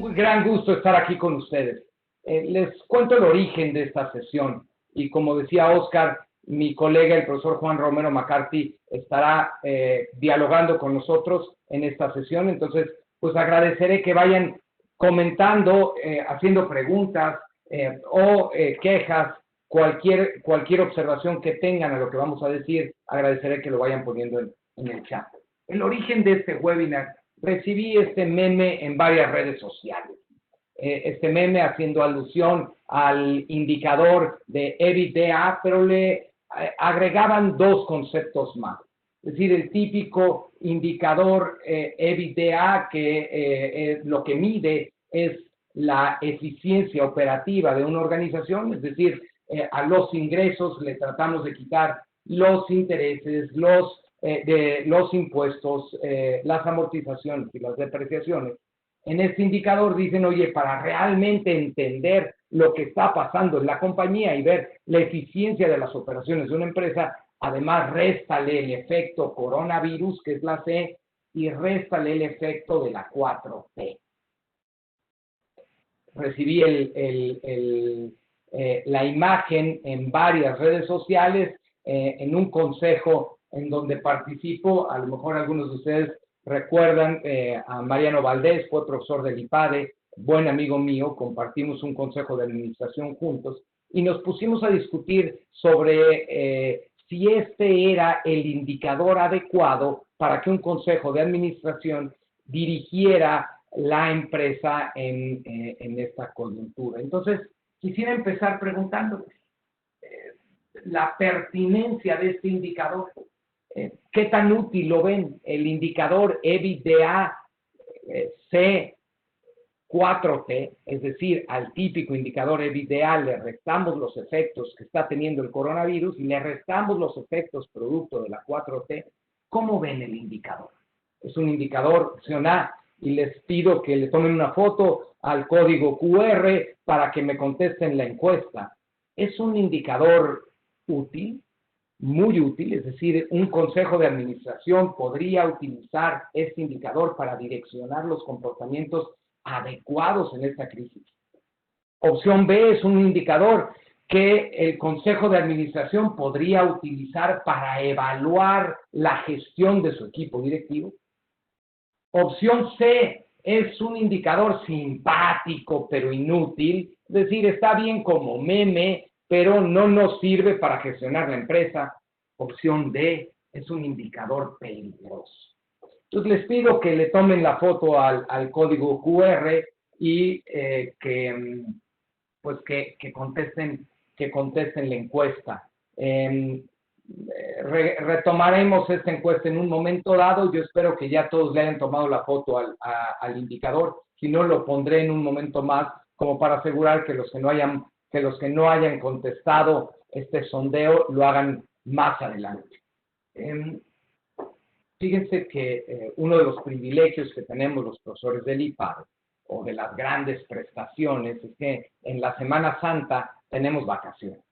un gran gusto estar aquí con ustedes. Les cuento el origen de esta sesión y como decía Oscar, mi colega, el profesor Juan Romero McCarthy, estará dialogando con nosotros en esta sesión. Entonces, pues agradeceré que vayan comentando, haciendo preguntas o quejas, cualquier observación que tengan a lo que vamos a decir, agradeceré que lo vayan poniendo en el chat. El origen de este webinar, recibí este meme en varias redes sociales. Este meme haciendo alusión al indicador de EBITDA, pero le agregaban dos conceptos más. Es decir, el típico indicador EBITDA que lo que mide es la eficiencia operativa de una organización, es decir, a los ingresos le tratamos de quitar los intereses, los impuestos, las amortizaciones y las depreciaciones. En este indicador dicen, oye, para realmente entender lo que está pasando en la compañía y ver la eficiencia de las operaciones de una empresa, además réstale el efecto coronavirus, que es la C, y réstale el efecto de la 4T. Recibí la imagen en varias redes sociales, en un consejo en donde participo. A lo mejor algunos de ustedes recuerdan a Mariano Valdés, fue profesor del IPADE, buen amigo mío, compartimos un consejo de administración juntos y nos pusimos a discutir sobre si este era el indicador adecuado para que un consejo de administración dirigiera la empresa en esta coyuntura. Entonces, quisiera empezar preguntándoles la pertinencia de este indicador. ¿Qué tan útil lo ven? El indicador EBITDA C4T, es decir, al típico indicador EBITDA le restamos los efectos que está teniendo el coronavirus y le restamos los efectos producto de la 4T. ¿Cómo ven el indicador? Es un indicador opcional y les pido que le tomen una foto al código QR para que me contesten la encuesta. ¿Es un indicador útil? Muy útil, es decir, un consejo de administración podría utilizar este indicador para direccionar los comportamientos adecuados en esta crisis. Opción B es un indicador que el consejo de administración podría utilizar para evaluar la gestión de su equipo directivo. Opción C es un indicador simpático pero inútil, es decir, está bien como meme, pero no nos sirve para gestionar la empresa. Opción D es un indicador peligroso. Entonces les pido que le tomen la foto al código QR y que contesten la encuesta. Retomaremos esta encuesta en un momento dado. Yo espero que ya todos le hayan tomado la foto al indicador. Si no, lo pondré en un momento más como para asegurar que los que no hayan contestado este sondeo lo hagan más adelante. Fíjense que uno de los privilegios que tenemos los profesores del IPADE o de las grandes prestaciones es que en la Semana Santa tenemos vacaciones.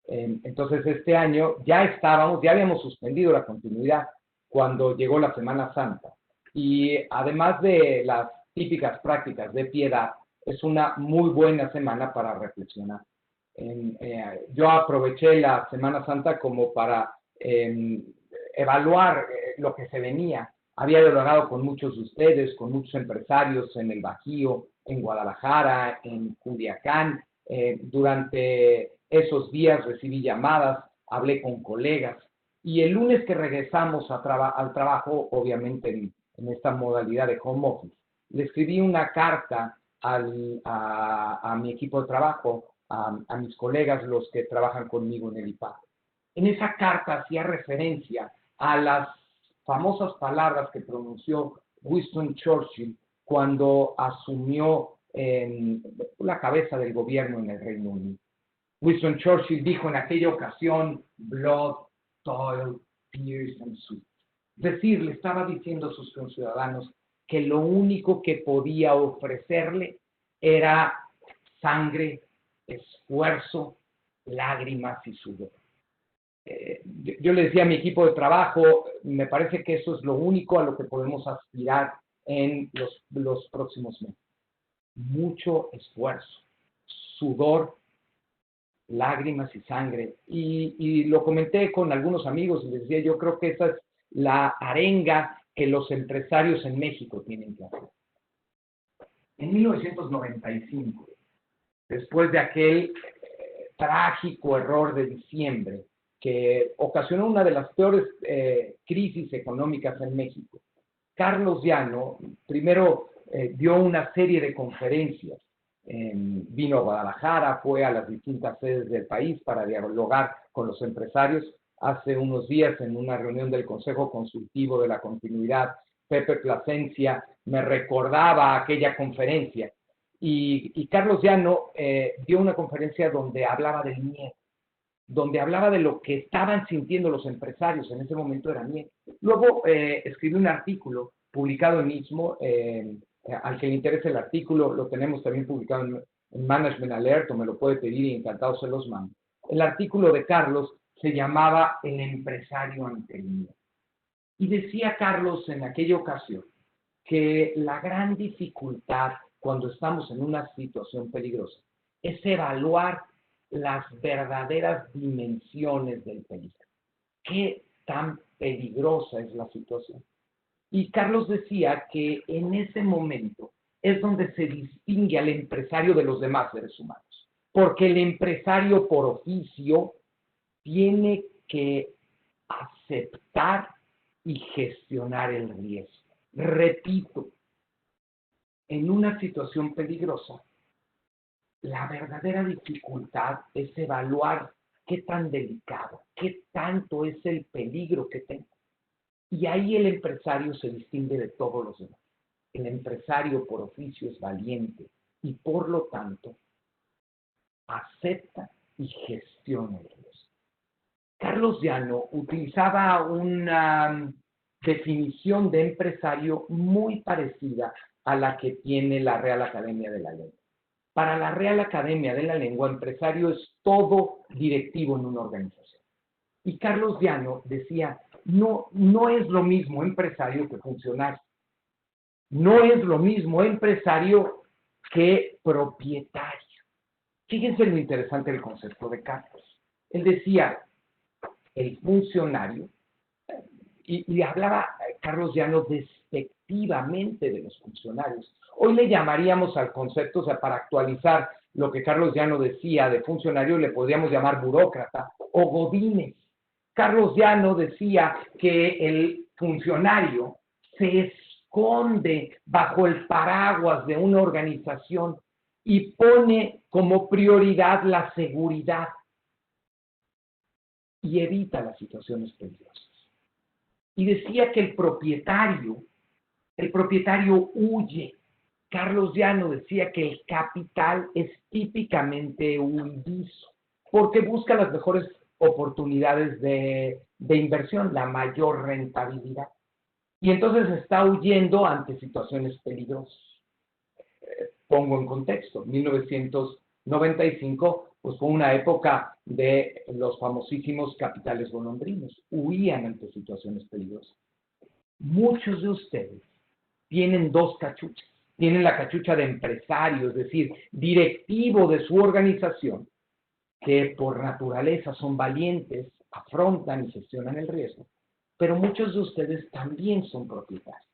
Entonces, este año ya habíamos suspendido la continuidad cuando llegó la Semana Santa. Y además de las típicas prácticas de piedad, es una muy buena semana para reflexionar. Yo aproveché la Semana Santa como para evaluar lo que se venía. Había dialogado con muchos de ustedes, con muchos empresarios en el Bajío, en Guadalajara, en Culiacán. Durante esos días recibí llamadas, hablé con colegas y el lunes que regresamos al trabajo, obviamente en esta modalidad de home office, le escribí una carta a mi equipo de trabajo, a mis colegas, los que trabajan conmigo en el IPADE. En esa carta hacía referencia a las famosas palabras que pronunció Winston Churchill cuando asumió la cabeza del gobierno en el Reino Unido. Winston Churchill dijo en aquella ocasión, blood, toil, tears and sweat. Es decir, le estaba diciendo a sus conciudadanos que lo único que podía ofrecerle era sangre, esfuerzo, lágrimas y sudor. Yo le decía a mi equipo de trabajo, me parece que eso es lo único a lo que podemos aspirar en los próximos meses. mucho esfuerzo, sudor, lágrimas y sangre. Y lo comenté con algunos amigos y les decía, yo creo que esa es la arenga que los empresarios en México tienen que hacer. En 1995, después de aquel trágico error de diciembre que ocasionó una de las peores crisis económicas en México, Carlos Llano primero dio una serie de conferencias. Vino a Guadalajara, fue a las distintas sedes del país para dialogar con los empresarios. Hace unos días, en una reunión del Consejo Consultivo de la Continuidad, Pepe Plasencia me recordaba aquella conferencia. Y Carlos Llano dio una conferencia donde hablaba del miedo, donde hablaba de lo que estaban sintiendo los empresarios. En ese momento era miedo. Luego escribió un artículo publicado en Istmo, al que le interese el artículo, lo tenemos también publicado en Management Alert, o me lo puede pedir y encantado se los mando. El artículo de Carlos se llamaba El empresario ante el miedo. Y decía Carlos en aquella ocasión que la gran dificultad cuando estamos en una situación peligrosa es evaluar las verdaderas dimensiones del peligro. ¿Qué tan peligrosa es la situación? Y Carlos decía que en ese momento es donde se distingue al empresario de los demás seres humanos, porque el empresario por oficio tiene que aceptar y gestionar el riesgo. Repito, en una situación peligrosa, la verdadera dificultad es evaluar qué tan delicado, qué tanto es el peligro que tengo. Y ahí el empresario se distingue de todos los demás. El empresario por oficio es valiente y por lo tanto acepta y gestiona el riesgo. Carlos Llano utilizaba una definición de empresario muy parecida a la que tiene la Real Academia de la Lengua. Para la Real Academia de la Lengua, empresario es todo directivo en una organización. Y Carlos Llano decía, no es lo mismo empresario que funcionario. No es lo mismo empresario que propietario. Fíjense lo interesante del concepto de Carlos. Él decía, el funcionario, y hablaba Carlos Llano despectivamente de los funcionarios. Hoy le llamaríamos al concepto, o sea, para actualizar lo que Carlos Llano decía de funcionario, le podríamos llamar burócrata o godines. Carlos Llano decía que el funcionario se esconde bajo el paraguas de una organización y pone como prioridad la seguridad y evita las situaciones peligrosas. Y decía que el propietario huye. Carlos Llano decía que el capital es típicamente huidizo, porque busca las mejores oportunidades de inversión, la mayor rentabilidad. Y entonces está huyendo ante situaciones peligrosas. Pongo en contexto, 1995 pues fue una época de los famosísimos capitales golondrinos, huían ante situaciones peligrosas. Muchos de ustedes tienen dos cachuchas. Tienen la cachucha de empresario, es decir, directivo de su organización, que por naturaleza son valientes, afrontan y gestionan el riesgo. Pero muchos de ustedes también son propietarios.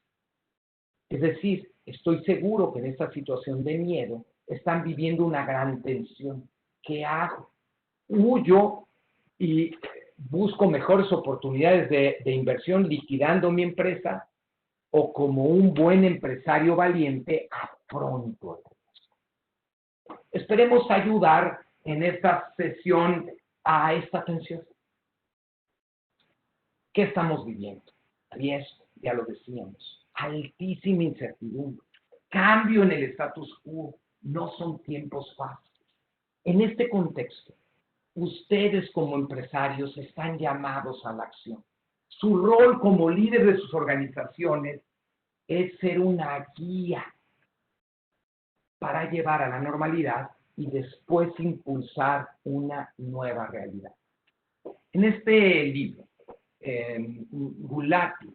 Es decir, estoy seguro que en esta situación de miedo están viviendo una gran tensión. ¿Qué hago? ¿Huyo y busco mejores oportunidades de inversión liquidando mi empresa? ¿O como un buen empresario valiente afronto el riesgo? Esperemos ayudar en esta sesión a esta tensión. ¿Qué estamos viviendo? Riesgo, ya lo decíamos. Altísima incertidumbre. Cambio en el status quo. No son tiempos fáciles. En este contexto, ustedes como empresarios están llamados a la acción. Su rol como líder de sus organizaciones es ser una guía para llevar a la normalidad y después impulsar una nueva realidad. En este libro, Gulati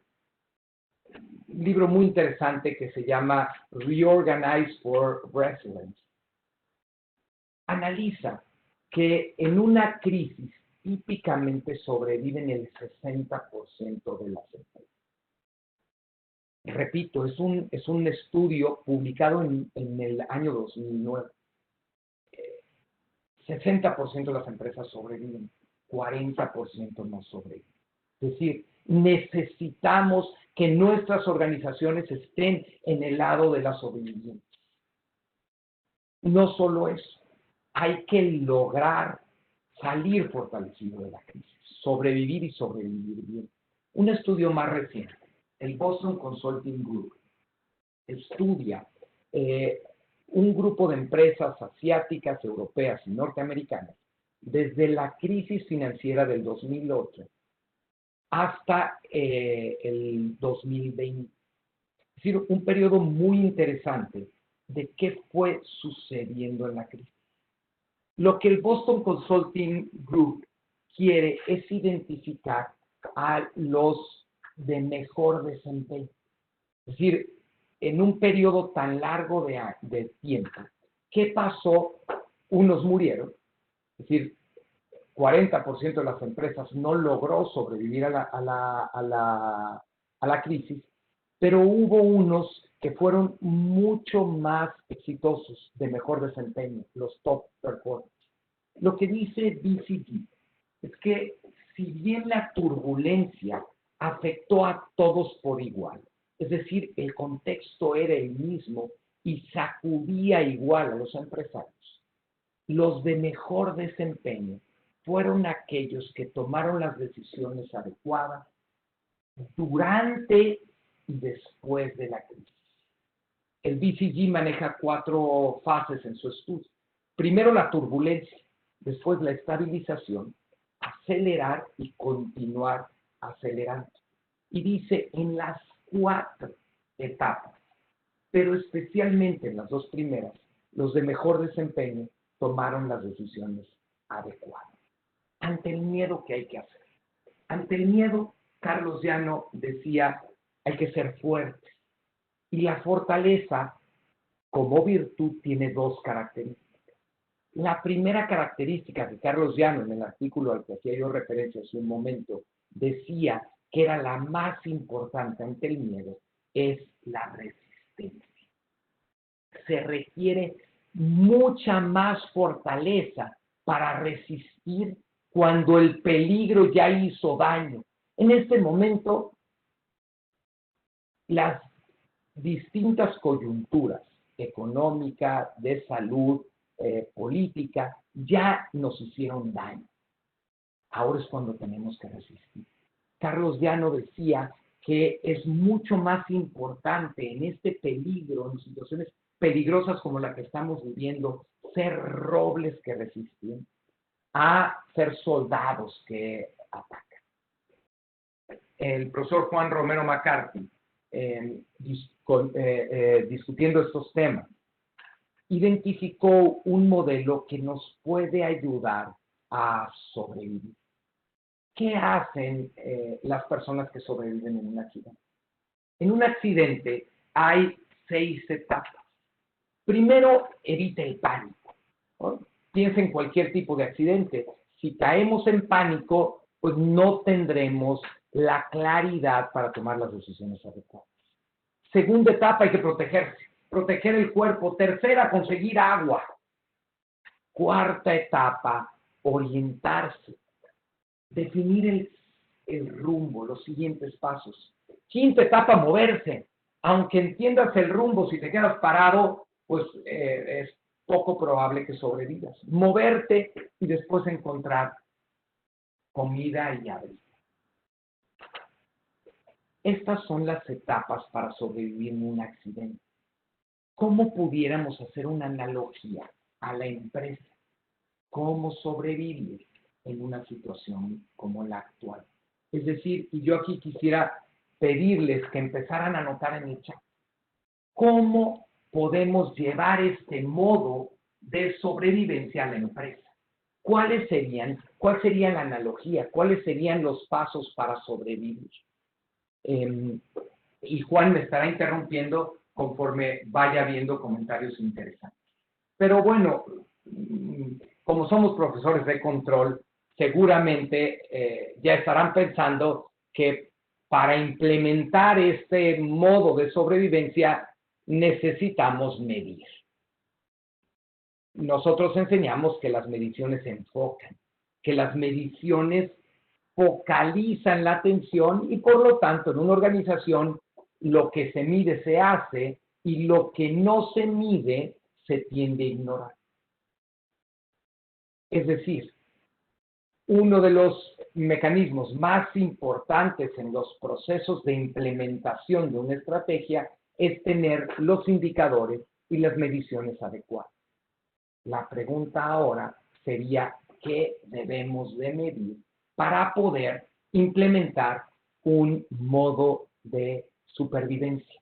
un libro muy interesante que se llama Reorganize for Resilience. Analiza que en una crisis típicamente sobreviven el 60% de las empresas. Repito, es un estudio publicado en el año 2009. 60% de las empresas sobreviven, 40% no sobreviven. Es decir, necesitamos que nuestras organizaciones estén en el lado de la sobrevivencia. No solo eso, hay que lograr salir fortalecido de la crisis, sobrevivir y sobrevivir bien. Un estudio más reciente, el Boston Consulting Group, estudia un grupo de empresas asiáticas, europeas y norteamericanas desde la crisis financiera del 2008 hasta el 2020. Es decir, un periodo muy interesante de qué fue sucediendo en la crisis. Lo que el Boston Consulting Group quiere es identificar a los de mejor desempeño. Es decir, en un periodo tan largo de tiempo, ¿qué pasó? Unos murieron, es decir, 40% de las empresas no logró sobrevivir a la crisis, pero hubo unos que fueron mucho más exitosos, de mejor desempeño, los top performers. Lo que dice BCG es que si bien la turbulencia afectó a todos por igual, es decir, el contexto era el mismo y sacudía igual a los empresarios, los de mejor desempeño fueron aquellos que tomaron las decisiones adecuadas durante y después de la crisis. El BCG maneja 4 fases en su estudio. Primero la turbulencia, después la estabilización, acelerar y continuar acelerando. Y dice en las 4 etapas, pero especialmente en las 2 primeras, los de mejor desempeño tomaron las decisiones adecuadas. Ante el miedo, ¿qué hay que hacer? Ante el miedo, Carlos Llano decía, hay que ser fuertes. Y la fortaleza, como virtud, tiene 2 características. La primera característica que Carlos Llano, en el artículo al que hacía yo referencia hace un momento, decía que era la más importante ante el miedo, es la resistencia. Se requiere mucha más fortaleza para resistir cuando el peligro ya hizo daño. En este momento, las distintas coyunturas económica, de salud, política, ya nos hicieron daño. Ahora es cuando tenemos que resistir. Carlos Llano decía que es mucho más importante en este peligro, en situaciones peligrosas como la que estamos viviendo, ser robles que resisten, a ser soldados que atacan. El profesor Juan Romero McCarthy, discutiendo estos temas, identificó un modelo que nos puede ayudar a sobrevivir. ¿Qué hacen las personas que sobreviven en un accidente? En un accidente hay 6 etapas. Primero, evite el pánico, ¿no? Piensa en cualquier tipo de accidente. Si caemos en pánico, pues no tendremos la claridad para tomar las decisiones adecuadas. Segunda etapa, hay que protegerse, proteger el cuerpo. Tercera, conseguir agua. Cuarta etapa, orientarse, definir el rumbo, los siguientes pasos. Quinta etapa, moverse. Aunque entiendas el rumbo, si te quedas parado, pues es poco probable que sobrevivas. Moverte y después encontrar comida y abrigo. Estas son las etapas para sobrevivir en un accidente. ¿Cómo pudiéramos hacer una analogía a la empresa? ¿Cómo sobrevivir en una situación como la actual? Es decir, y yo aquí quisiera pedirles que empezaran a anotar en el chat, ¿cómo podemos llevar este modo de sobrevivencia a la empresa? ¿Cuál sería la analogía? ¿Cuáles serían los pasos para sobrevivir? y Juan me estará interrumpiendo conforme vaya viendo comentarios interesantes. Pero bueno, como somos profesores de control, seguramente ya estarán pensando que para implementar este modo de sobrevivencia necesitamos medir. Nosotros enseñamos que las mediciones se enfocan, que las mediciones focalizan la atención y por lo tanto en una organización lo que se mide se hace y lo que no se mide se tiende a ignorar. Es decir, uno de los mecanismos más importantes en los procesos de implementación de una estrategia es tener los indicadores y las mediciones adecuadas. La pregunta ahora sería, ¿qué debemos de medir para poder implementar un modo de supervivencia?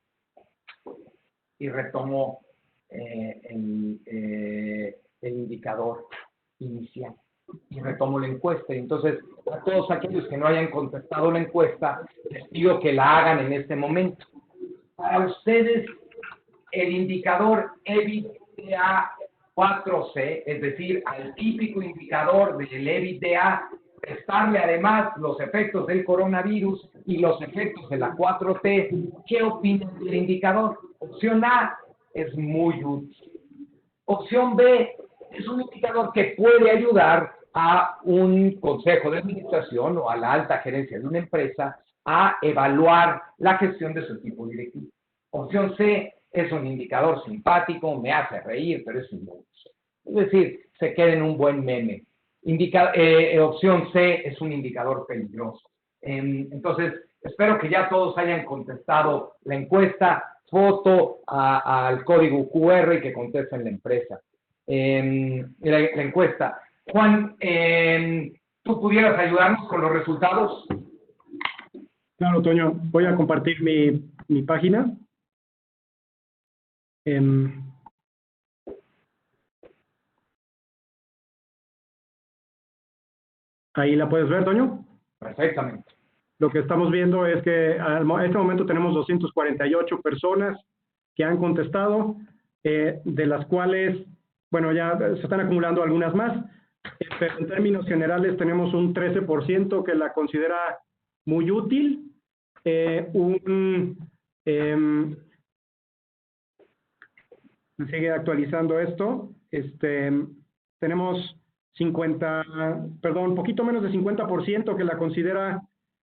Y retomo el indicador inicial. Y retomo la encuesta. Entonces, a todos aquellos que no hayan contestado la encuesta, les pido que la hagan en este momento. Para ustedes, el indicador EBITDA 4C, es decir, al típico indicador del EBITDA, prestarle además los efectos del coronavirus y los efectos de la 4T, ¿qué opinan del indicador? Opción A, es muy útil. Opción B, es un indicador que puede ayudar a un consejo de administración o a la alta gerencia de una empresa a evaluar la gestión de su equipo directivo. Opción C, es un indicador simpático, me hace reír, pero es inútil. Es decir, se queda en un buen meme. Opción C es un indicador peligroso. Entonces, espero que ya todos hayan contestado la encuesta, foto al código QR y que contesten la empresa. La encuesta. Juan, ¿tú pudieras ayudarnos con los resultados? Claro, Toño. Voy a compartir mi página. Ahí la puedes ver, Toño. Perfectamente. Lo que estamos viendo es que en este momento tenemos 248 personas que han contestado, de las cuales, bueno, ya se están acumulando algunas más, pero en términos generales tenemos un 13% que la considera muy útil, sigue actualizando esto, tenemos un poquito menos de 50% que la considera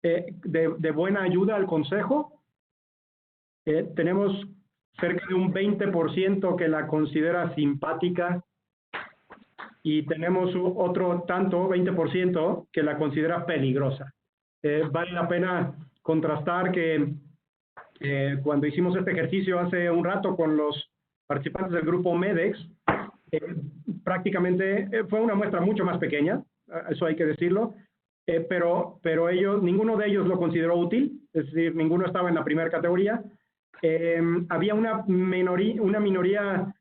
de buena ayuda al consejo. Tenemos cerca de un 20% que la considera simpática y tenemos otro tanto, 20%, que la considera peligrosa. Vale la pena contrastar que cuando hicimos este ejercicio hace un rato con los participantes del grupo MEDEX, prácticamente fue una muestra mucho más pequeña, eso hay que decirlo, pero ninguno de ellos lo consideró útil, es decir, ninguno estaba en la primera categoría. Había una minoría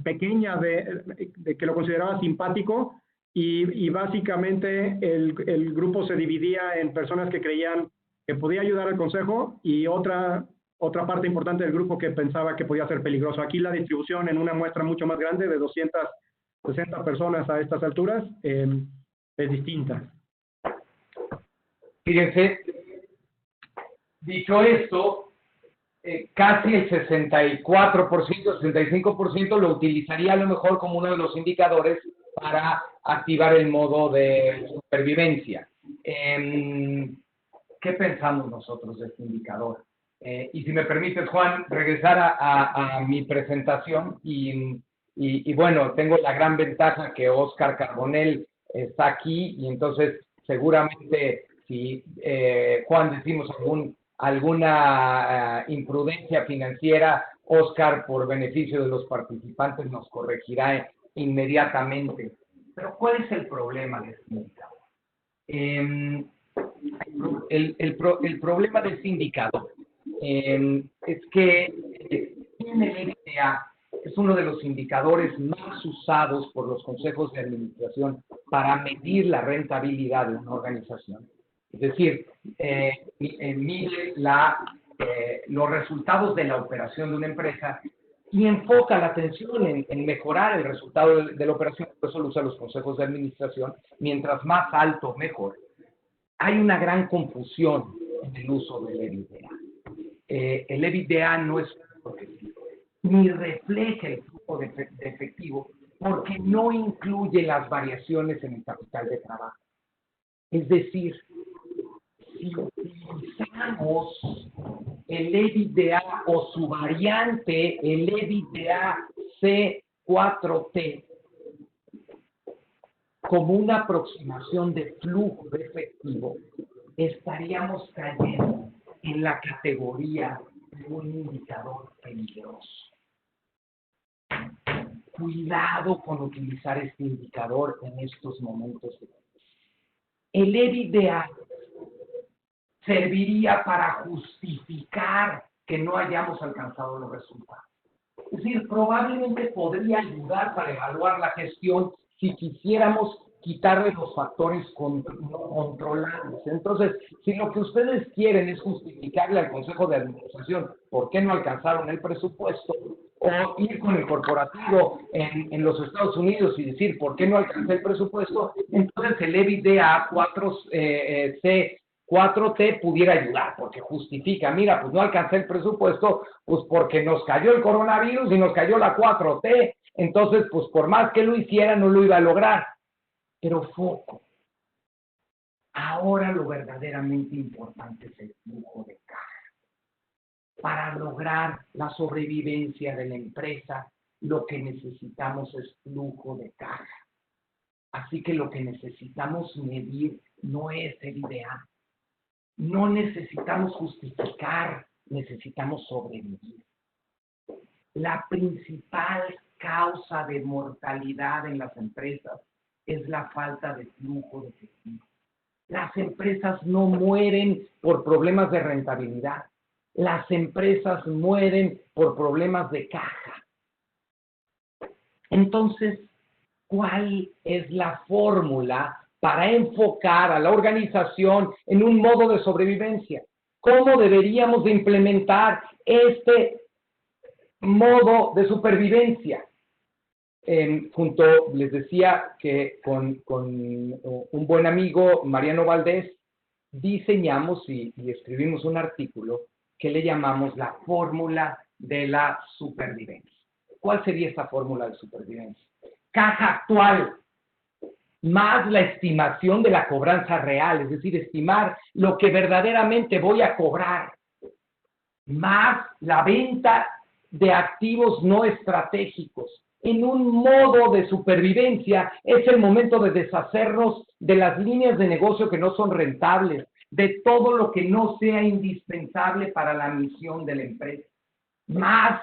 pequeña de que lo consideraba simpático y básicamente el grupo se dividía en personas que creían que podía ayudar al consejo y otra parte importante del grupo que pensaba que podía ser peligroso. Aquí la distribución en una muestra mucho más grande de 260 personas a estas alturas es distinta. Fíjense, dicho esto, casi el 64%, 65% lo utilizaría a lo mejor como uno de los indicadores para activar el modo de supervivencia. ¿Qué pensamos nosotros de este indicador? Y si me permites, Juan, regresar a mi presentación y bueno, tengo la gran ventaja que Oscar Carbonell está aquí y entonces seguramente si Juan decimos alguna imprudencia financiera, Oscar, por beneficio de los participantes, nos corregirá inmediatamente. Pero ¿cuál es el problema de este indicador? El problema de este indicador es que el EBITDA es uno de los indicadores más usados por los consejos de administración para medir la rentabilidad de una organización. Es decir, mide los resultados de la operación de una empresa y enfoca la atención en mejorar el resultado de la operación. Por eso lo usan los consejos de administración. Mientras más alto, mejor. Hay una gran confusión en el uso del EBITDA. El EBITDA no es objetivo, ni refleja el flujo de efectivo, porque no incluye las variaciones en el capital de trabajo. Es decir, si utilizamos el EBITDA o su variante, el EBITDA C4T, como una aproximación de flujo de efectivo, estaríamos cayendo en la categoría de un indicador peligroso. Cuidado con utilizar este indicador en estos momentos de crisis. El EBITDA serviría para justificar que no hayamos alcanzado los resultados. Es decir, probablemente podría ayudar para evaluar la gestión si quisiéramos quitarle los factores controlables. Entonces, si lo que ustedes quieren es justificarle al Consejo de Administración por qué no alcanzaron el presupuesto, o ir con el corporativo en los Estados Unidos y decir por qué no alcancé el presupuesto, entonces el EBITDA 4T pudiera ayudar, porque justifica, mira, pues no alcancé el presupuesto, pues porque nos cayó el coronavirus y nos cayó la 4T, entonces, pues por más que lo hiciera, no lo iba a lograr. Pero foco. Ahora lo verdaderamente importante es el flujo de caja. Para lograr la sobrevivencia de la empresa, lo que necesitamos es flujo de caja. Así que lo que necesitamos medir no es el ideal. No necesitamos justificar, necesitamos sobrevivir. La principal causa de mortalidad en las empresas es la falta de flujo de efectivo. Las empresas no mueren por problemas de rentabilidad. Las empresas mueren por problemas de caja. Entonces, ¿cuál es la fórmula para enfocar a la organización en un modo de sobrevivencia? ¿Cómo deberíamos de implementar este modo de supervivencia? Les decía que con un buen amigo, Mariano Valdés, diseñamos y escribimos un artículo que le llamamos la fórmula de la supervivencia. ¿Cuál sería esta fórmula de supervivencia? Caja actual más la estimación de la cobranza real, es decir, estimar lo que verdaderamente voy a cobrar, más la venta de activos no estratégicos. En un modo de supervivencia es el momento de deshacernos de las líneas de negocio que no son rentables, de todo lo que no sea indispensable para la misión de la empresa. Más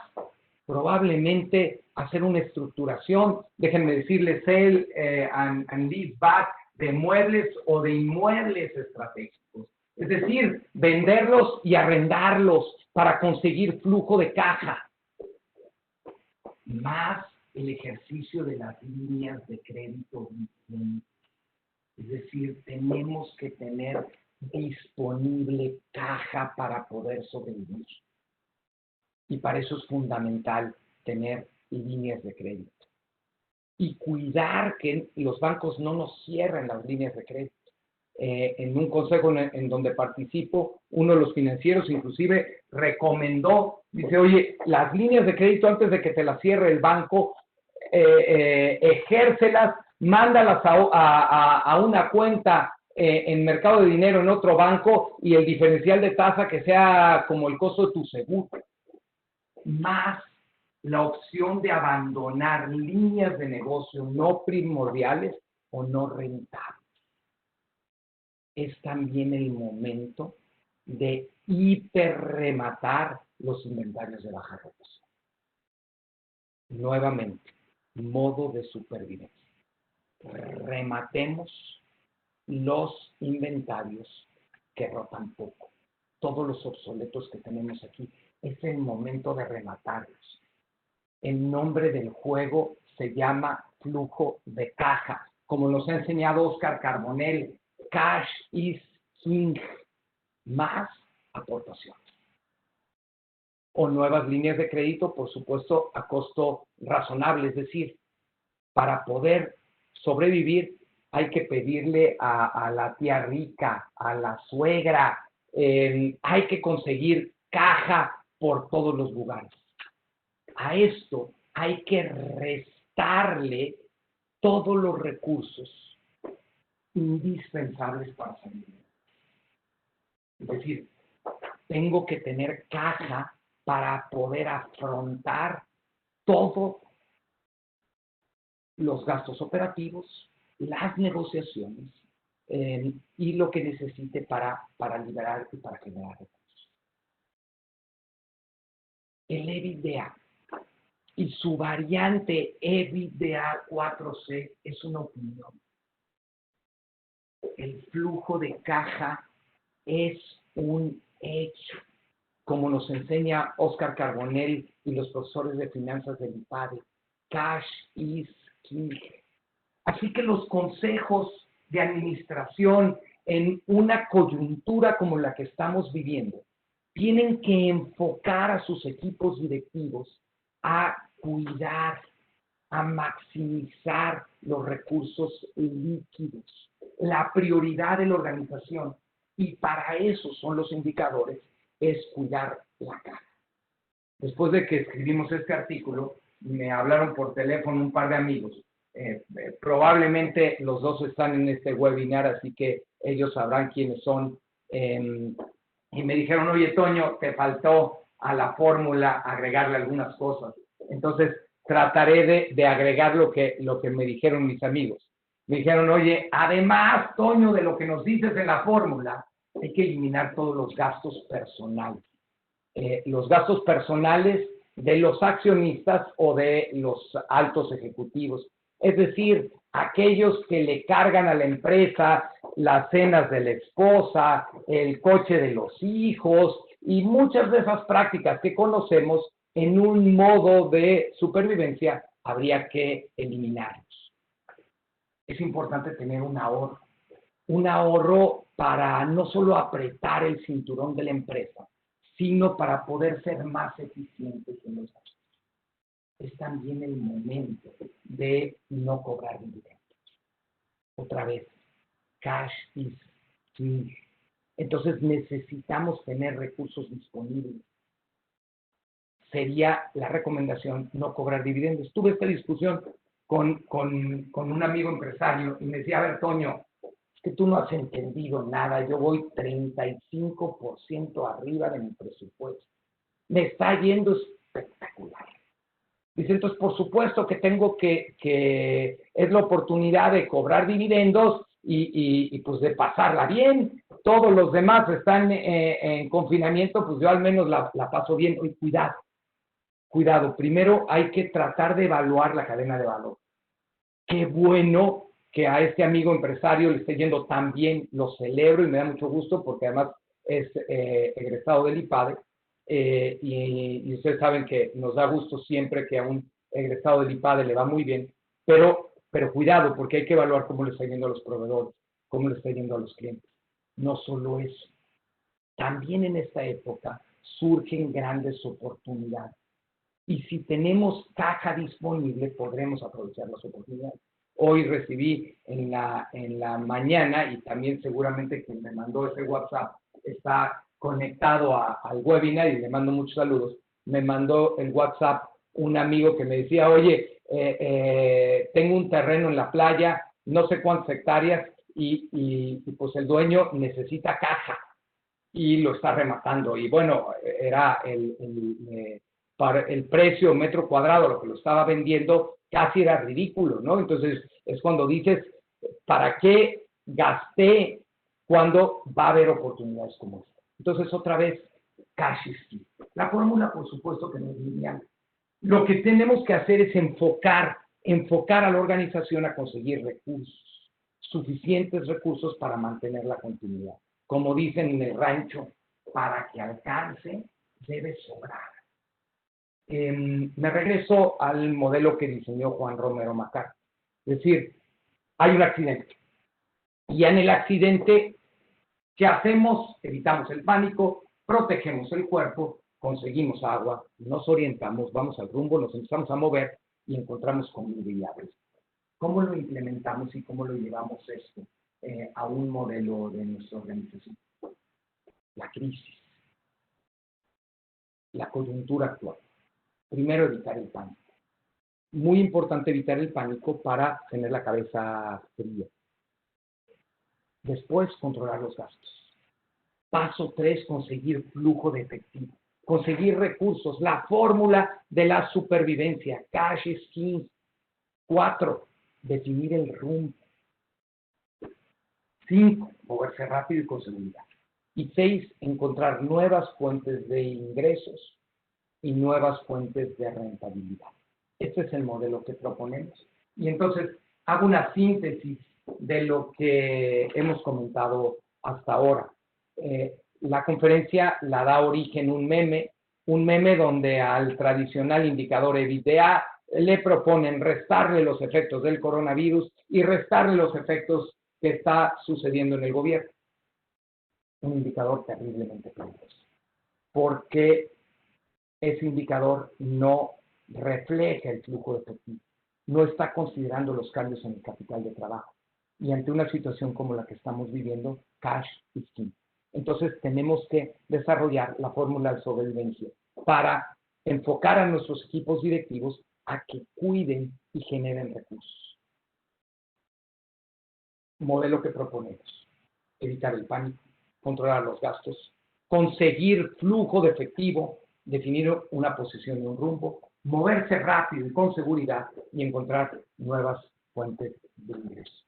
probablemente hacer una estructuración, déjenme decirles, sell and lease back de muebles o de inmuebles estratégicos. Es decir, venderlos y arrendarlos para conseguir flujo de caja. Más el ejercicio de las líneas de crédito. Es decir, tenemos que tener disponible caja para poder sobrevivir. Y para eso es fundamental tener líneas de crédito. Y cuidar que los bancos no nos cierren las líneas de crédito. En un consejo en donde participo, uno de los financieros inclusive recomendó, dice, oye, las líneas de crédito antes de que te las cierre el banco, ejércelas, mándalas a una cuenta en mercado de dinero en otro banco y el diferencial de tasa que sea como el costo de tu seguro. Más la opción de abandonar líneas de negocio no primordiales o no rentables. Es también el momento de hiperrematar los inventarios de baja rotación. Nuevamente, modo de supervivencia. Rematemos los inventarios que rotan poco. Todos los obsoletos que tenemos aquí, es el momento de rematarlos. El nombre del juego se llama flujo de caja. Como nos ha enseñado Oscar Carbonell, cash is King más aportaciones. O nuevas líneas de crédito, por supuesto, a costo razonable. Es decir, para poder sobrevivir hay que pedirle a la tía rica, a la suegra, hay que conseguir caja por todos los lugares. A esto hay que restarle todos los recursos indispensables para salir. Es decir, tengo que tener caja para poder afrontar todos los gastos operativos, las negociaciones y lo que necesite para liberar y para generar recursos. El EBITDA y su variante EBITDA 4C es una opinión. El flujo de caja es un hecho, como nos enseña Oscar Carbonell y los profesores de finanzas del IPADE. Cash is king. Así que los consejos de administración en una coyuntura como la que estamos viviendo tienen que enfocar a sus equipos directivos a cuidar, a maximizar los recursos líquidos, la prioridad de la organización. Y para eso son los indicadores, es cuidar la caja. Después de que escribimos este artículo, me hablaron por teléfono un par de amigos. Probablemente los dos están en este webinar, así que ellos sabrán quiénes son. Y me dijeron, oye, Toño, te faltó a la fórmula agregarle algunas cosas. Entonces, trataré de agregar lo que me dijeron mis amigos. Me dijeron, oye, además, Toño, de lo que nos dices en la fórmula, hay que eliminar todos los gastos personales. Los gastos personales de los accionistas o de los altos ejecutivos. Es decir, aquellos que le cargan a la empresa las cenas de la esposa, el coche de los hijos y muchas de esas prácticas que conocemos en un modo de supervivencia, habría que eliminarlos. Es importante tener un ahorro para no solo apretar el cinturón de la empresa, sino para poder ser más eficientes en los gastos. Es también el momento de no cobrar dividendos. Otra vez, cash is king. Entonces necesitamos tener recursos disponibles. Sería la recomendación no cobrar dividendos. Tuve esta discusión con un amigo empresario y me decía, a ver, Toño, es que tú no has entendido nada. Yo voy 35% arriba de mi presupuesto. Me está yendo espectacular. Dice, entonces, por supuesto que tengo que es la oportunidad de cobrar dividendos y pues de pasarla bien. Todos los demás están en confinamiento, pues yo al menos la paso bien. Y cuidado. Primero hay que tratar de evaluar la cadena de valor. Qué bueno que a este amigo empresario le esté yendo tan bien, lo celebro y me da mucho gusto porque además es egresado del IPADE. Y ustedes saben que nos da gusto siempre que a un egresado del IPADE le va muy bien, pero cuidado, porque hay que evaluar cómo le está yendo a los proveedores, cómo le está yendo a los clientes. No solo eso, también en esta época surgen grandes oportunidades. Y si tenemos caja disponible, podremos aprovechar las oportunidades. Hoy recibí en la mañana, y también seguramente quien me mandó ese WhatsApp está conectado al webinar y le mando muchos saludos. Me mandó el WhatsApp un amigo que me decía, oye, tengo un terreno en la playa, no sé cuántas hectáreas, y pues el dueño necesita caja y lo está rematando. Y bueno, era para el precio metro cuadrado, lo que lo estaba vendiendo, casi era ridículo, ¿no? Entonces, es cuando dices, ¿para qué gasté cuando va a haber oportunidades como esta? Entonces, otra vez, cash is king. La fórmula, por supuesto, que no es lineal. Lo que tenemos que hacer es enfocar a la organización a conseguir recursos, suficientes recursos para mantener la continuidad. Como dicen en el rancho, para que alcance, debe sobrar. Me regreso al modelo que diseñó Juan Romero McCarthy. Es decir, hay un accidente. Y en el accidente ¿Qué hacemos? Evitamos el pánico, protegemos el cuerpo, conseguimos agua, nos orientamos, vamos al rumbo, nos empezamos a mover y encontramos comida y agua. ¿Cómo lo implementamos y cómo lo llevamos esto a un modelo de nuestra organización? La crisis, la coyuntura actual. Primero, evitar el pánico. Muy importante evitar el pánico para tener la cabeza fría. Después, controlar los gastos. Paso 3, conseguir flujo de efectivo. Conseguir recursos, la fórmula de la supervivencia, cash is king. 4, definir el rumbo. 5, moverse rápido y con seguridad. Y 6, encontrar nuevas fuentes de ingresos y nuevas fuentes de rentabilidad. Este es el modelo que proponemos. Y entonces hago una síntesis de lo que hemos comentado hasta ahora. La conferencia la da origen un meme donde al tradicional indicador EBITDA le proponen restarle los efectos del coronavirus y restarle los efectos que está sucediendo en el gobierno. Un indicador terriblemente peligroso, porque ese indicador no refleja el flujo de efectivo, no está considerando los cambios en el capital de trabajo. Y ante una situación como la que estamos viviendo, cash is king. Entonces tenemos que desarrollar la fórmula de sobrevivencia para enfocar a nuestros equipos directivos a que cuiden y generen recursos. Modelo que proponemos: evitar el pánico, controlar los gastos, conseguir flujo de efectivo, definir una posición y un rumbo, moverse rápido y con seguridad y encontrar nuevas fuentes de ingresos.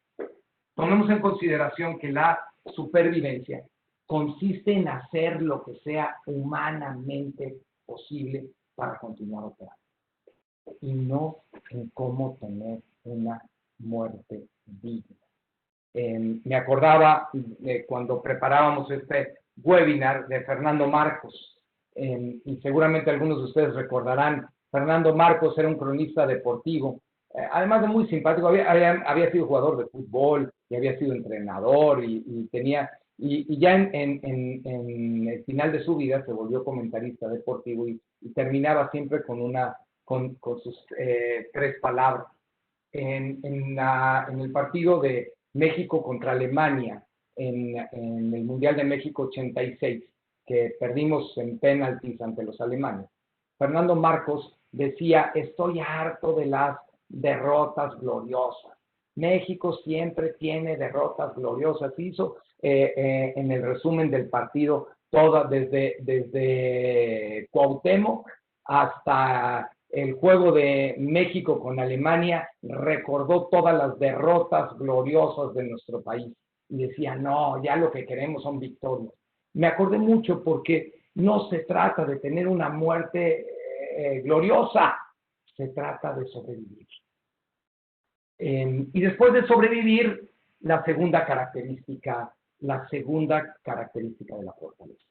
Tomemos en consideración que la supervivencia consiste en hacer lo que sea humanamente posible para continuar operando y no en cómo tener una muerte digna. Me acordaba cuando preparábamos este webinar de Fernando Marcos, y seguramente algunos de ustedes recordarán. Fernando Marcos era un cronista deportivo, además de muy simpático. Había sido jugador de fútbol y había sido entrenador y ya en el final de su vida se volvió comentarista deportivo y terminaba siempre con sus 3 palabras. En el partido de México contra Alemania, en el Mundial de México 86, que perdimos en penaltis ante los alemanes, Fernando Marcos decía: estoy harto de las derrotas gloriosas. México siempre tiene derrotas gloriosas. Hizo en el resumen del partido desde Cuauhtémoc hasta el juego de México con Alemania, recordó todas las derrotas gloriosas de nuestro país y decía: no, ya lo que queremos son victorias. Me acordé mucho porque no se trata de tener una muerte gloriosa, se trata de sobrevivir. Y después de sobrevivir, la segunda característica de la fortaleza.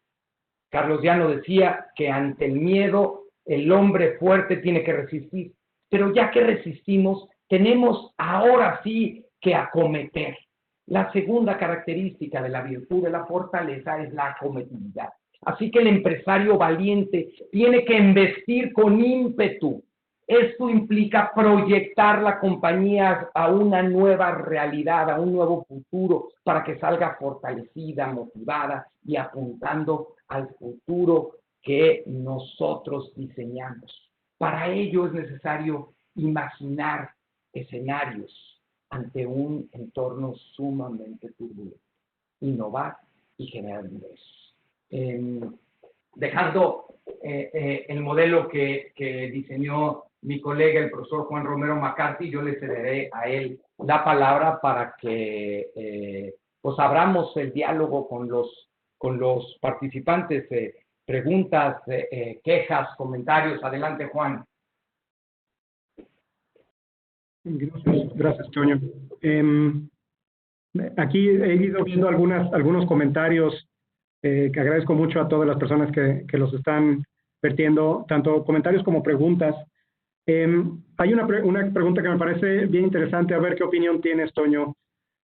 Carlos Llano decía que ante el miedo el hombre fuerte tiene que resistir, pero ya que resistimos, tenemos ahora sí que acometer. La segunda característica de la virtud de la fortaleza es la acometividad. Así que el empresario valiente tiene que investir con ímpetu. Esto implica proyectar la compañía a una nueva realidad, a un nuevo futuro, para que salga fortalecida, motivada y apuntando al futuro que nosotros diseñamos. Para ello es necesario imaginar escenarios ante un entorno sumamente turbulento, innovar y generar ingresos. Dejando el modelo que diseñó mi colega, el profesor Juan Romero McCarthy, yo le cederé a él la palabra para que pues abramos el diálogo con los participantes. Preguntas, quejas, comentarios. Adelante, Juan. Gracias, Toño. Aquí he ido viendo algunos comentarios que agradezco mucho a todas las personas que los están vertiendo, tanto comentarios como preguntas. Hay una pregunta que me parece bien interesante, a ver qué opinión tienes, Toño.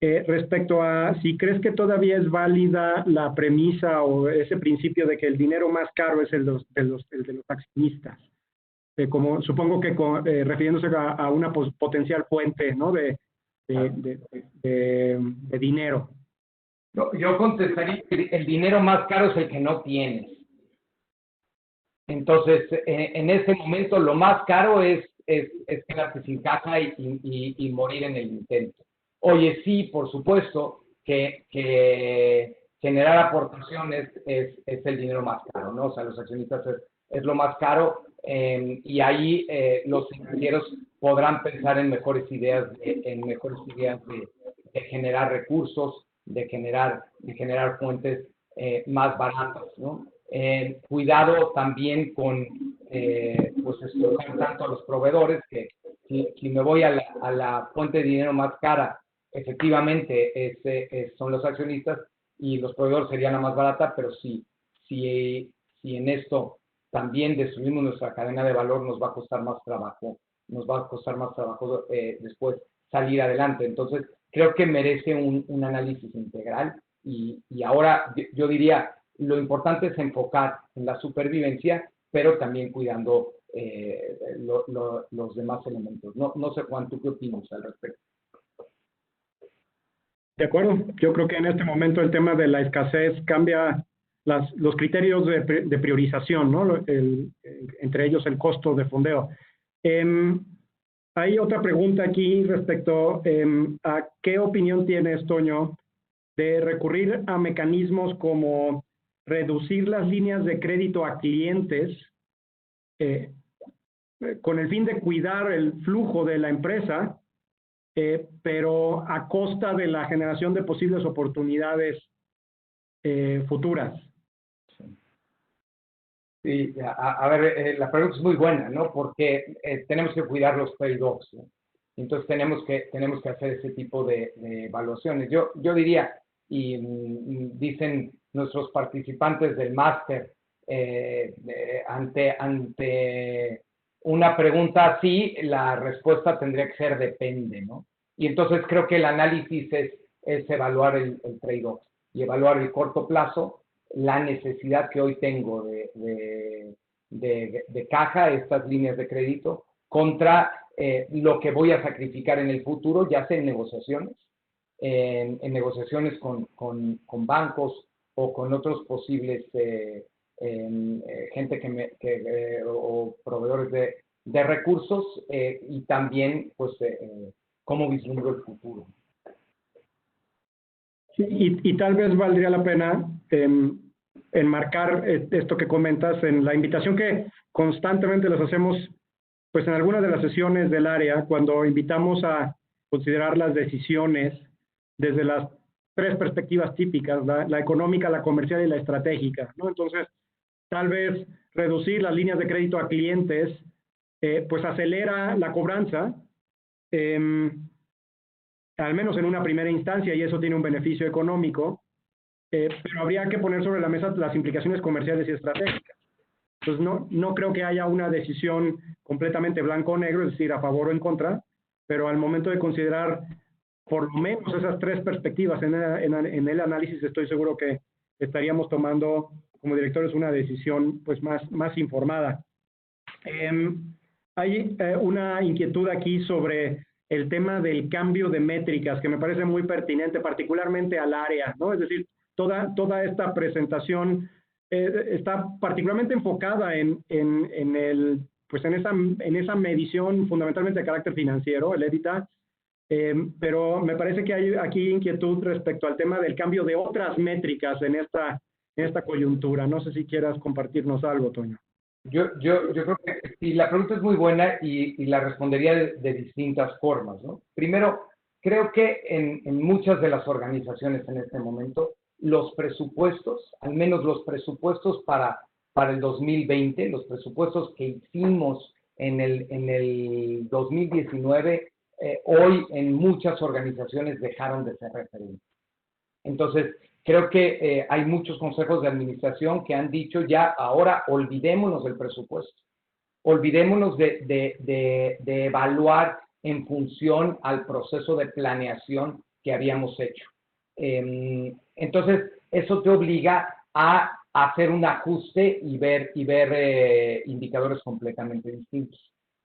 respecto a si crees que todavía es válida la premisa o ese principio de que el dinero más caro es el de los accionistas. Como supongo que refiriéndose a una potencial fuente, ¿no? de dinero. Yo contestaría que el dinero más caro es el que no tienes. Entonces, en este momento, lo más caro es quedarse sin casa y morir en el intento. Oye, sí, por supuesto que generar aportaciones es el dinero más caro, ¿no? O sea, los accionistas es lo más caro, y ahí los financieros podrán pensar en mejores ideas de generar recursos, de generar fuentes más baratas, ¿no? Cuidado también con pues escoger tanto a los proveedores, que si me voy a la fuente de dinero más cara, efectivamente son los accionistas y los proveedores serían la más barata, pero si en esto también destruimos nuestra cadena de valor, nos va a costar más trabajo después salir adelante. Entonces, creo que merece un análisis integral y ahora yo diría, lo importante es enfocar en la supervivencia, pero también cuidando los demás elementos. No sé, Juan, ¿tú qué opinas al respecto? De acuerdo. Yo creo que en este momento el tema de la escasez cambia los criterios de priorización, ¿no? Entre ellos el costo de fondeo. Hay otra pregunta aquí respecto a qué opinión tienes, Toño, de recurrir a mecanismos como reducir las líneas de crédito a clientes con el fin de cuidar el flujo de la empresa, pero a costa de la generación de posibles oportunidades futuras. Sí, a ver, la pregunta es muy buena, ¿no? Porque tenemos que cuidar los trade-offs, ¿no? Entonces tenemos que hacer ese tipo de evaluaciones. Yo diría, y dicen nuestros participantes del máster, ante una pregunta así, la respuesta tendría que ser depende, ¿no? Y entonces creo que el análisis es evaluar el trade-off y evaluar el corto plazo, la necesidad que hoy tengo de caja, estas líneas de crédito, contra lo que voy a sacrificar en el futuro, ya sea en negociaciones, en negociaciones con bancos o con otros posibles gente o proveedores de recursos, y también pues cómo vislumbro el futuro. Y tal vez valdría la pena enmarcar esto que comentas en la invitación que constantemente les hacemos, pues en algunas de las sesiones del área, cuando invitamos a considerar las decisiones desde las tres perspectivas típicas, la económica, la comercial y la estratégica, ¿no? Entonces, tal vez reducir las líneas de crédito a clientes, pues acelera la cobranza, al menos en una primera instancia, y eso tiene un beneficio económico, pero habría que poner sobre la mesa las implicaciones comerciales y estratégicas. Entonces, no creo que haya una decisión completamente blanco o negro, es decir, a favor o en contra, pero al momento de considerar por lo menos esas tres perspectivas en el análisis, estoy seguro que estaríamos tomando como directores una decisión pues más informada. Hay una inquietud aquí sobre el tema del cambio de métricas, que me parece muy pertinente, particularmente al área, ¿no? Es decir, toda esta presentación está particularmente enfocada en esa medición fundamentalmente de carácter financiero, el EBITDA, pero me parece que hay aquí inquietud respecto al tema del cambio de otras métricas en esta coyuntura. No sé si quieras compartirnos algo, Toño. Yo creo que sí, la pregunta es muy buena y la respondería de distintas formas, ¿no? Primero, creo que en muchas de las organizaciones en este momento, los presupuestos, al menos los presupuestos para el 2020, los presupuestos que hicimos en el 2019, hoy en muchas organizaciones dejaron de ser referentes. Entonces, creo que hay muchos consejos de administración que han dicho ya, ahora olvidémonos del presupuesto, olvidémonos de evaluar en función al proceso de planeación que habíamos hecho. Entonces, eso te obliga a hacer un ajuste y ver indicadores completamente distintos.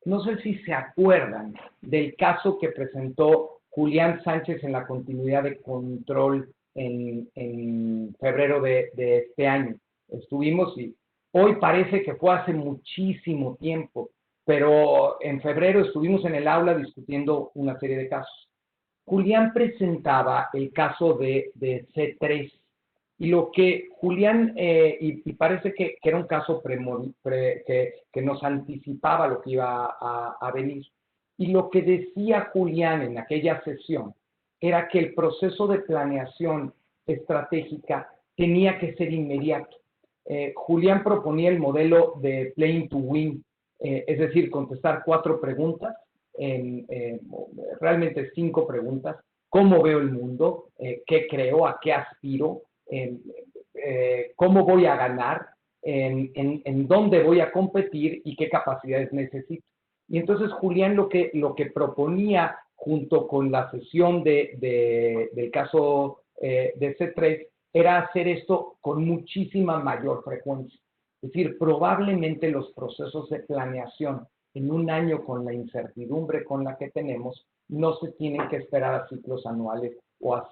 No sé si se acuerdan del caso que presentó Julián Sánchez en la continuidad de control en febrero de este año. Estuvimos y hoy parece que fue hace muchísimo tiempo, pero en febrero estuvimos en el aula discutiendo una serie de casos. Julián presentaba el caso de C3 y lo que Julián, y parece que era un caso que nos anticipaba lo que iba a venir. Y lo que decía Julián en aquella sesión era que el proceso de planeación estratégica tenía que ser inmediato. Julián proponía el modelo de Playing to Win, es decir, contestar 4 preguntas, realmente 5 preguntas. ¿Cómo veo el mundo? ¿Qué creo? ¿A qué aspiro? ¿Cómo voy a ganar? ¿En dónde voy a competir? ¿Y qué capacidades necesito? Y entonces Julián lo que proponía junto con la sesión del caso de C3 era hacer esto con muchísima mayor frecuencia. Es decir, probablemente los procesos de planeación en un año con la incertidumbre con la que tenemos, no se tienen que esperar a ciclos anuales o a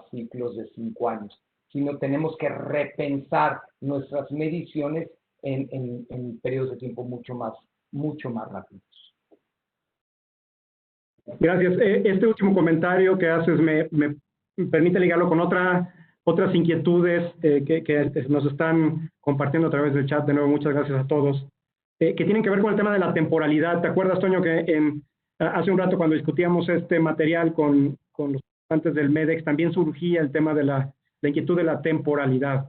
ciclos de 5 años, sino tenemos que repensar nuestras mediciones en periodos de tiempo mucho más rápidos. Gracias. Este último comentario que haces me permite ligarlo con otras inquietudes que nos están compartiendo a través del chat. De nuevo, muchas gracias a todos. Que tienen que ver con el tema de la temporalidad. ¿Te acuerdas, Toño, que hace un rato cuando discutíamos este material con los participantes del MEDEX, también surgía el tema de la inquietud de la temporalidad?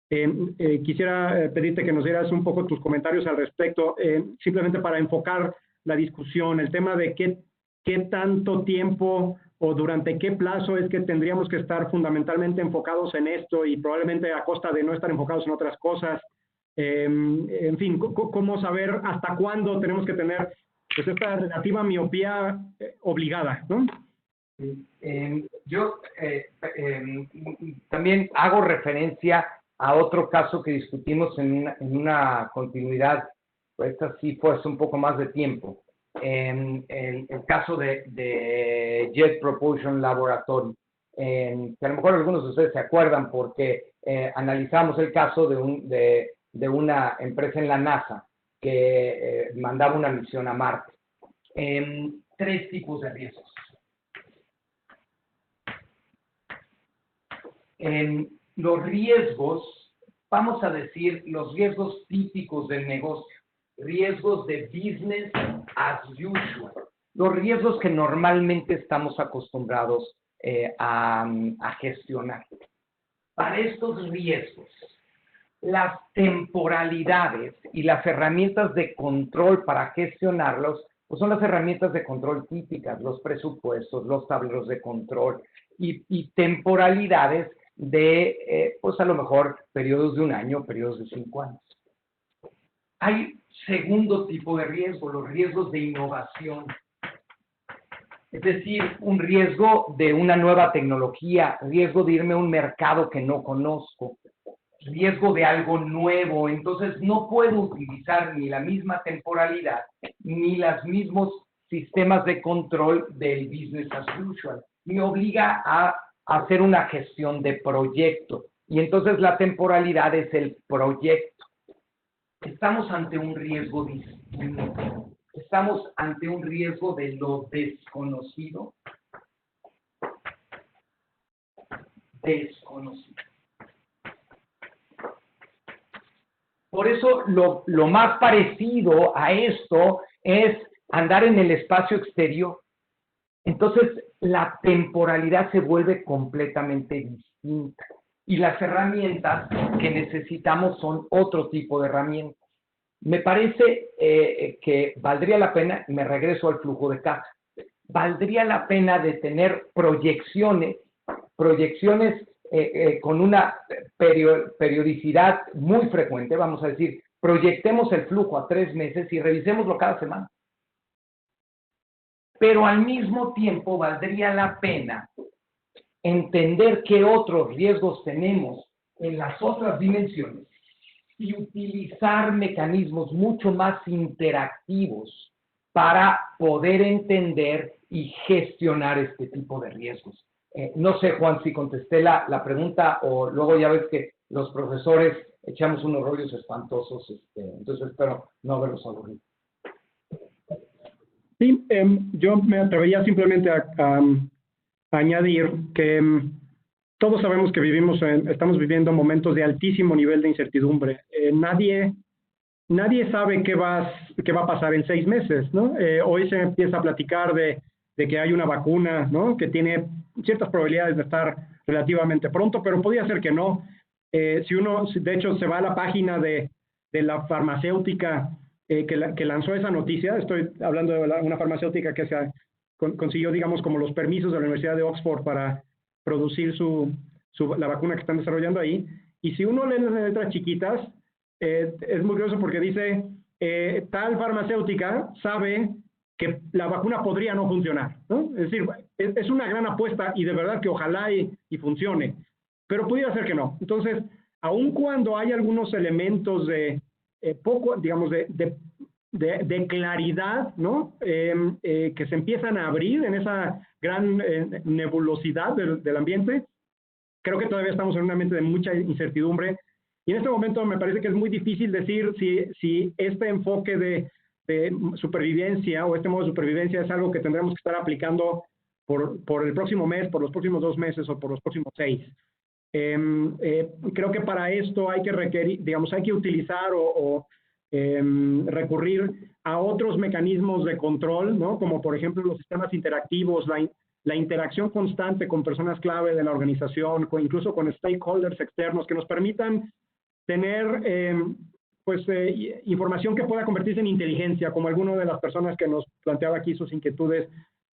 Quisiera pedirte que nos dieras un poco tus comentarios al respecto, simplemente para enfocar la discusión, el tema de qué tanto tiempo o durante qué plazo es que tendríamos que estar fundamentalmente enfocados en esto y probablemente a costa de no estar enfocados en otras cosas. En fin, cómo saber hasta cuándo tenemos que tener pues esta relativa miopía obligada, ¿no? Yo también hago referencia a otro caso que discutimos en una continuidad, pues esta sí fue hace un poco más de tiempo, en el caso de Jet Propulsion Laboratory, que a lo mejor algunos de ustedes se acuerdan porque analizamos el caso de una empresa en la NASA que mandaba una misión a Marte. 3 tipos de riesgos. Los riesgos, vamos a decir, los riesgos típicos del negocio, riesgos de business as usual, los riesgos que normalmente estamos acostumbrados a gestionar. Para estos riesgos, las temporalidades y las herramientas de control para gestionarlos, pues son las herramientas de control típicas, los presupuestos, los tableros de control y temporalidades de, pues a lo mejor, periodos de 1 año, periodos de 5 años. Hay segundo tipo de riesgo, los riesgos de innovación. Es decir, un riesgo de una nueva tecnología, riesgo de irme a un mercado que no conozco, riesgo de algo nuevo. Entonces, no puedo utilizar ni la misma temporalidad ni los mismos sistemas de control del business as usual. Me obliga a hacer una gestión de proyecto. Y entonces la temporalidad es el proyecto. Estamos ante un riesgo distinto. Estamos ante un riesgo de lo desconocido. Por eso lo más parecido a esto es andar en el espacio exterior. Entonces, la temporalidad se vuelve completamente distinta y las herramientas que necesitamos son otro tipo de herramientas. Me parece que valdría la pena, me regreso al flujo de caja, valdría la pena de tener proyecciones con una periodicidad muy frecuente, vamos a decir, proyectemos el flujo a 3 meses y revisémoslo cada semana. Pero al mismo tiempo valdría la pena entender qué otros riesgos tenemos en las otras dimensiones y utilizar mecanismos mucho más interactivos para poder entender y gestionar este tipo de riesgos. No sé, Juan, si contesté la pregunta o luego ya ves que los profesores echamos unos rollos espantosos, entonces espero no haberlos aburrido. Sí, yo me atrevería simplemente a añadir que todos sabemos que estamos viviendo momentos de altísimo nivel de incertidumbre. Nadie sabe qué va a pasar en 6 meses, ¿no? Hoy se empieza a platicar de que hay una vacuna, ¿no? Que tiene ciertas probabilidades de estar relativamente pronto, pero podría ser que no. Si uno, de hecho, se va a la página de la farmacéutica que lanzó esa noticia, estoy hablando de una farmacéutica que consiguió, digamos, como los permisos de la Universidad de Oxford para producir la vacuna que están desarrollando ahí, y si uno lee las letras chiquitas, es muy curioso porque dice, tal farmacéutica sabe que la vacuna podría no funcionar, ¿no? Es decir, es una gran apuesta y de verdad que ojalá y funcione, pero pudiera ser que no. Entonces, aun cuando hay algunos elementos de poco, digamos, de claridad, ¿no? Que se empiezan a abrir en esa gran nebulosidad del ambiente, creo que todavía estamos en un ambiente de mucha incertidumbre. Y en este momento me parece que es muy difícil decir si este enfoque de supervivencia o este modo de supervivencia es algo que tendremos que estar aplicando por el próximo mes, por los próximos 2 meses o por los próximos 6. Creo que para esto hay que requerir, digamos, hay que utilizar o recurrir a otros mecanismos de control, ¿no? Como por ejemplo los sistemas interactivos, la interacción constante con personas clave de la organización, incluso con stakeholders externos que nos permitan tener información que pueda convertirse en inteligencia, como alguna de las personas que nos planteaba aquí sus inquietudes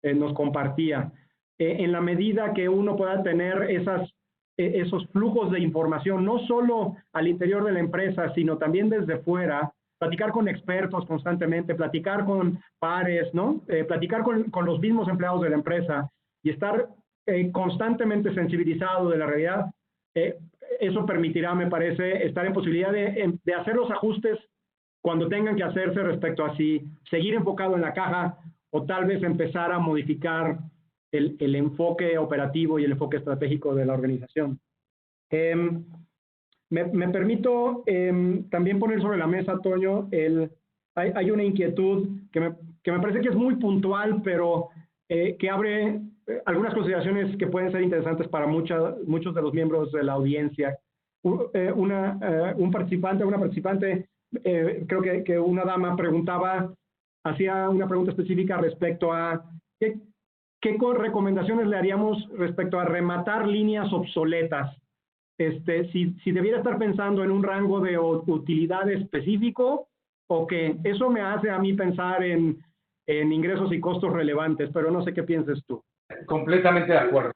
nos compartía. En la medida que uno pueda tener esos flujos de información, no solo al interior de la empresa, sino también desde fuera, platicar con expertos constantemente, platicar con pares, ¿no? Platicar con los mismos empleados de la empresa y estar constantemente sensibilizado de la realidad, eso permitirá, me parece, estar en posibilidad de hacer los ajustes cuando tengan que hacerse respecto a si seguir enfocado en la caja o tal vez empezar a modificar el enfoque operativo y el enfoque estratégico de la organización. Me permito también poner sobre la mesa, Toño, hay una inquietud que me parece que es muy puntual, pero que abre algunas consideraciones que pueden ser interesantes para muchos de los miembros de la audiencia. Un participante, creo que una dama hacía una pregunta específica respecto a qué recomendaciones le haríamos respecto a rematar líneas obsoletas. Si debiera estar pensando en un rango de utilidad específico o que eso me hace a mí pensar en ingresos y costos relevantes, pero no sé qué pienses tú. Completamente de acuerdo.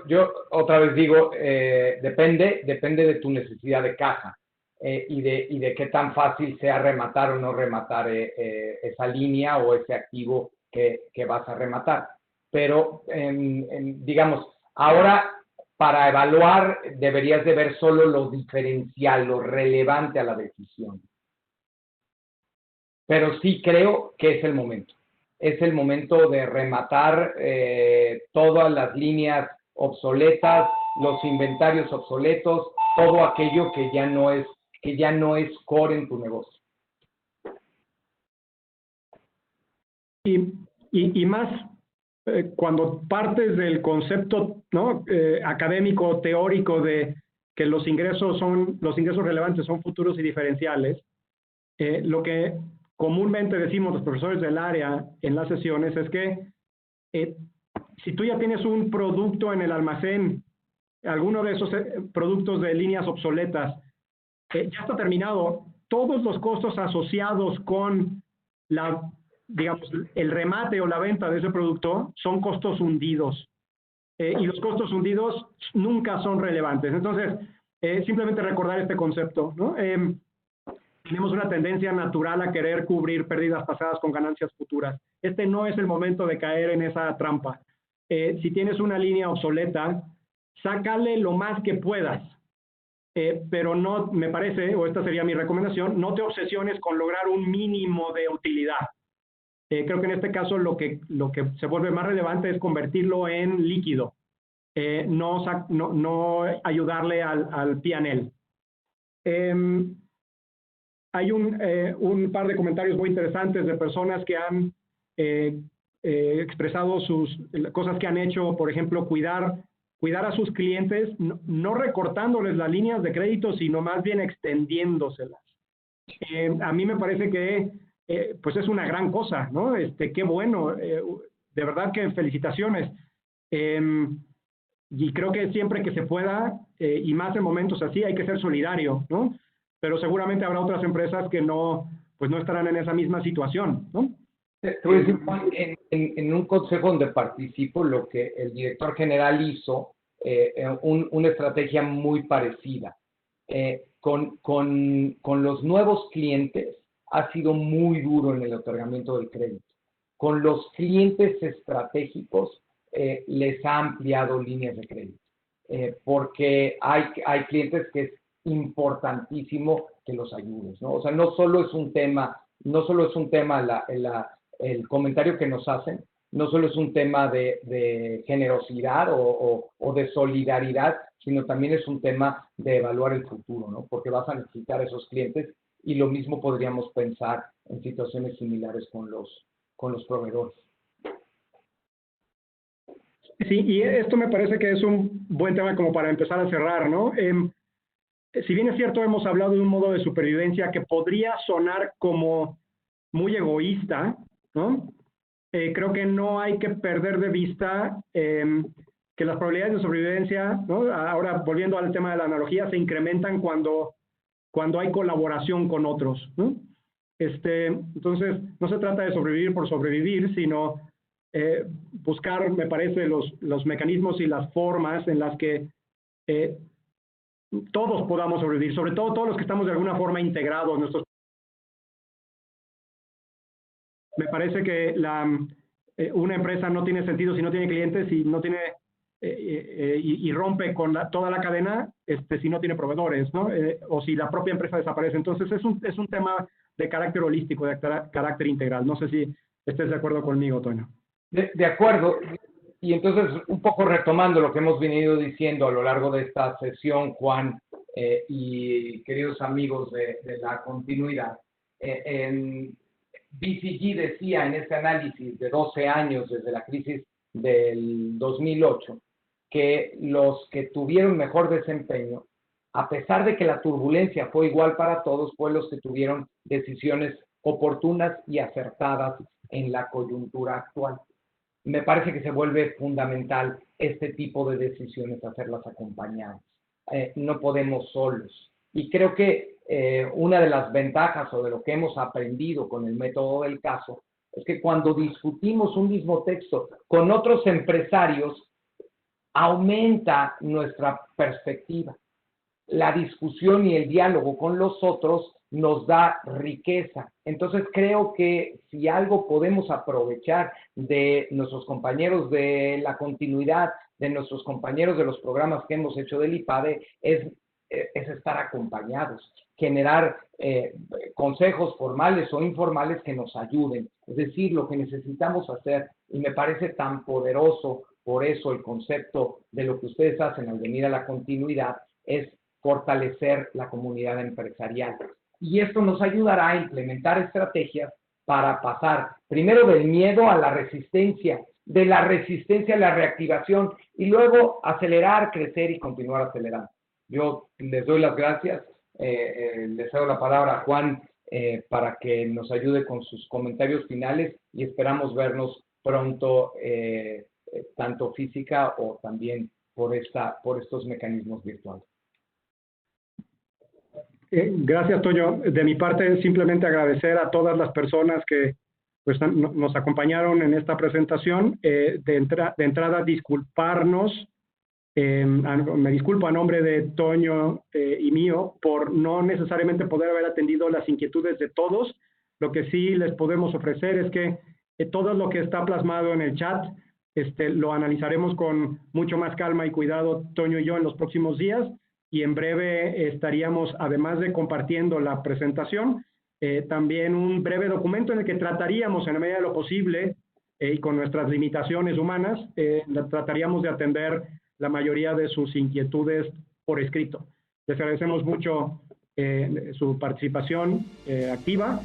Yo otra vez digo, depende de tu necesidad de caja y de qué tan fácil sea rematar o no rematar esa línea o ese activo que vas a rematar. Pero, digamos, ahora para evaluar deberías de ver solo lo diferencial, lo relevante a la decisión. Pero sí creo que es el momento. Es el momento de rematar todas las líneas obsoletas, los inventarios obsoletos, todo aquello que ya no es core en tu negocio. Y más cuando partes del concepto, ¿no? Académico, teórico de que los ingresos relevantes son futuros y diferenciales, lo que comúnmente decimos los profesores del área en las sesiones es que si tú ya tienes un producto en el almacén, alguno de esos productos de líneas obsoletas, ya está terminado, todos los costos asociados con digamos, el remate o la venta de ese producto son costos hundidos. Y los costos hundidos nunca son relevantes. Entonces, simplemente recordar este concepto, ¿no? Tenemos una tendencia natural a querer cubrir pérdidas pasadas con ganancias futuras. Este no es el momento de caer en esa trampa. Si tienes una línea obsoleta, sácale lo más que puedas. Pero no, me parece, o esta sería mi recomendación, no te obsesiones con lograr un mínimo de utilidad. Creo que en este caso lo que se vuelve más relevante es convertirlo en líquido, no ayudarle al P&L. Hay un par de comentarios muy interesantes de personas que han expresado sus cosas que han hecho, por ejemplo, cuidar a sus clientes, no recortándoles las líneas de crédito, sino más bien extendiéndoselas. A mí me parece que pues es una gran cosa, ¿no? Qué bueno, de verdad que felicitaciones. Y creo que siempre que se pueda, y más en momentos así, hay que ser solidario, ¿no? Pero seguramente habrá otras empresas que pues no estarán en esa misma situación, ¿no? Te voy a decir, Juan, en un consejo donde participo, lo que el director general hizo, una estrategia muy parecida. Con los nuevos clientes ha sido muy duro en el otorgamiento del crédito. Con los clientes estratégicos les ha ampliado líneas de crédito, porque hay clientes que es importantísimo que los ayudes, ¿no? O sea, no solo es un tema el comentario que nos hacen, no solo es un tema de generosidad o de solidaridad, sino también es un tema de evaluar el futuro, ¿no? Porque vas a necesitar a esos clientes y lo mismo podríamos pensar en situaciones similares con los proveedores. Sí, y esto me parece que es un buen tema como para empezar a cerrar, ¿no? Si bien es cierto, hemos hablado de un modo de supervivencia que podría sonar como muy egoísta, ¿no? Creo que no hay que perder de vista que las probabilidades de sobrevivencia, ¿no? Ahora volviendo al tema de la analogía, se incrementan cuando hay colaboración con otros, ¿no? Entonces, no se trata de sobrevivir por sobrevivir, sino buscar, me parece, los mecanismos y las formas en las que todos podamos sobrevivir, sobre todo todos los que estamos de alguna forma integrados. Me parece que una empresa no tiene sentido si no tiene clientes y no tiene y rompe con toda la cadena si no tiene proveedores, ¿no? O si la propia empresa desaparece. Entonces es un tema de carácter holístico, de carácter integral. No sé si estés de acuerdo conmigo, Toño. De acuerdo. Y entonces, un poco retomando lo que hemos venido diciendo a lo largo de esta sesión, Juan y queridos amigos de la continuidad, BCG decía en este análisis de 12 años desde la crisis del 2008 que los que tuvieron mejor desempeño, a pesar de que la turbulencia fue igual para todos, fue los que tuvieron decisiones oportunas y acertadas en la coyuntura actual. Me parece que se vuelve fundamental este tipo de decisiones hacerlas acompañadas. No podemos solos. Y creo que una de las ventajas o de lo que hemos aprendido con el método del caso es que cuando discutimos un mismo texto con otros empresarios, aumenta nuestra perspectiva. La discusión y el diálogo con los otros nos da riqueza. Entonces creo que si algo podemos aprovechar de nuestros compañeros de la continuidad, de nuestros compañeros de los programas que hemos hecho del IPADE, es estar acompañados, generar consejos formales o informales que nos ayuden. Es decir, lo que necesitamos hacer, y me parece tan poderoso por eso el concepto de lo que ustedes hacen al venir a la continuidad, es fortalecer la comunidad empresarial. Y esto nos ayudará a implementar estrategias para pasar primero del miedo a la resistencia, de la resistencia a la reactivación y luego acelerar, crecer y continuar acelerando. Yo les doy las gracias, les cedo la palabra a Juan para que nos ayude con sus comentarios finales y esperamos vernos pronto, tanto física o también por estos mecanismos virtuales. Gracias, Toño. De mi parte, simplemente agradecer a todas las personas que pues, nos acompañaron en esta presentación. De entrada, disculparnos. Me disculpo a nombre de Toño y mío por no necesariamente poder haber atendido las inquietudes de todos. Lo que sí les podemos ofrecer es que todo lo que está plasmado en el chat lo analizaremos con mucho más calma y cuidado, Toño y yo, en los próximos días, y en breve estaríamos, además de compartiendo la presentación, también un breve documento en el que trataríamos, en la medida de lo posible, y con nuestras limitaciones humanas, trataríamos de atender la mayoría de sus inquietudes por escrito. Les agradecemos mucho su participación activa